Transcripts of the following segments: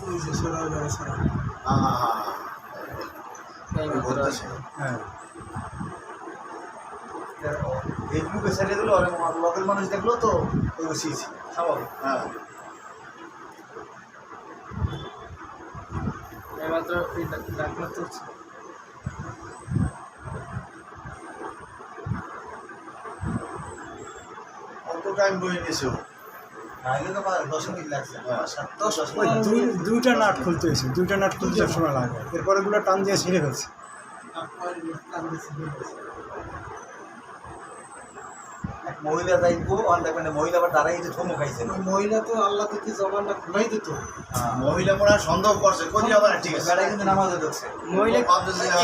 ওই যে সোনার ঘরে ছাড়া। হ্যাঁ ফেসবুকে ছেড়ে দিল আর লোকাল মানুষ দেখলো তো ওই বসিয়েছি স্বাভাবিক। হ্যাঁ এইমাত্র ডাক্তার চলছে। কত টাইম বই নিয়েছো? আগে তো 10 মিনিট লাগছে। 10 ওই দুইটা নাট খুলতে হয়েছে, দুইটা নাট খুলতে সময় লাগে, এরপরে গুলো টান দিয়ে ছিঁড়ে ফেলছে। এক মহিলা যাইবো আর দেখবেন মহিলা আবার দাঁড়াই যে থমো খাইছে। ওই মহিলা তো আল্লাহ থেকে জবানটা খুলাই দিত। মহিলা মনে হয় সন্দেহ করছে কোথায় আবার ঠিক আছে বেড়াই কিন্তু নামাজে ঢুকছে। মহিলা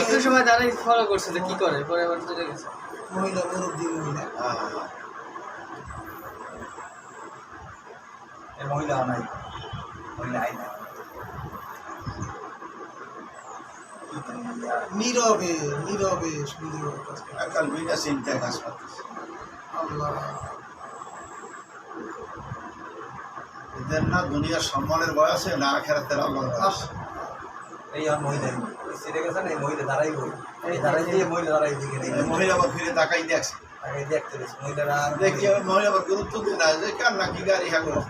একটু সময় দাঁড়াই ফলো করছে যে কি করে, পরে আবার চলে গেছে। মহিলা মুরব্বী মহিলা। এই মহিলা নাই, মহিলা আই না। নীরবে নীরবে সুন্দর আজকাল বিনা চিন্তায় কাজ করতেছে। আল্লাহ এদের না দুনিয়ার সম্মানের বয়সে না আখেরাতের আল্লাহর বয়স। এই আর মহিলা ছেড়ে গেছে না, এই মহিলা দাঁড়াই বই এই দাঁড়াই দিয়ে মহিলা দাঁড়াই দিকে নেই, মহিলা আবার ফিরে তাকাই দেখছে, তাকাই দেখতে গেছে মহিলারা দেখি মহিলা আবার গুরুত্ব দিয়ে না যে কার নাকি গাড়ি হাগুলো।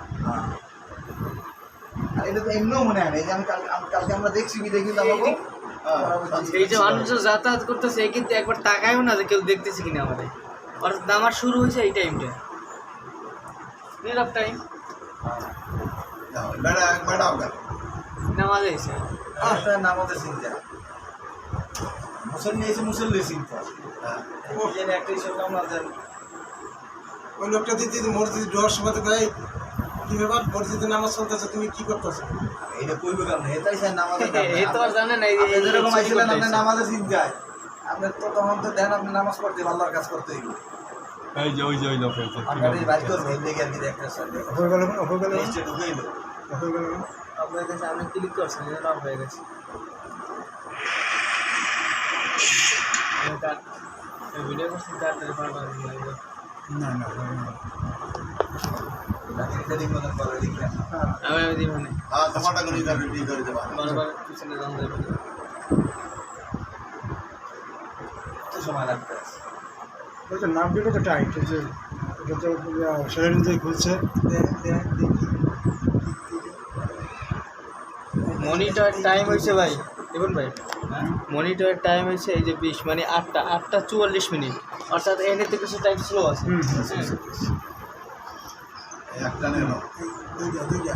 এটা তো এমনিও মনে হয় না, এই যে আমি কালকে আমরা দেখছি বিদে কিন্তু আমাকে এই যে মানুষ যাতায়াত করতেছে কিন্তু একবার তাকায়ও না যে কেউ দেখতেছে কিনা আমাদের। আর নামার শুরু হয়েছে এই টাইমটা, নীরব টাইম নামাজ এসে নামাজের চিন্তা মুসল্লি এসে মুসল্লির চিন্তা। একটা হিসেবে আমাদের ওই লোকটা দিদি মসজিদ ডোয়ার সময় ভাই কি ব্যাপার, মসজিদে নামাজ চলতেছে তুমি কি করতেছো? এটা কইবে কেমন এটাই স্যার নামাজের এই তো আর জানে না এই যেরকম আইছিলেন আপনি নামাজের চিন্তায় আপনি তো তখন তো দেন আপনি নামাজ পড়তে আল্লাহর কাজ করতে হইব। এই যে ওই লোক আপনার এই বাইক করবে দেখে আর কি দেখতে স্যার নিচে ঢুকে এলো আপনার কাছে আমি ক্লিক করছি লক হয়ে গেছে। ভিডিও করছি তাড়াতাড়ি পারবেন না না আমি দিব না টমাটা করে রেডি করে দেবা বারবার পিছনে যান যাবে কত সময় লাগবে? ওই তো নাম দিলে তো টাইট, যে এটা তো শরীর দিয়ে খুলছে। মনিটর টাইম হয়েছে ভাই, দেখুন ভাই মনিটর টাইম হয়েছে এই যে 20 মানে 8:44 অর্থাৎ এনে তো কিছু টাইম স্লো আছে। একটা নেই দুইটা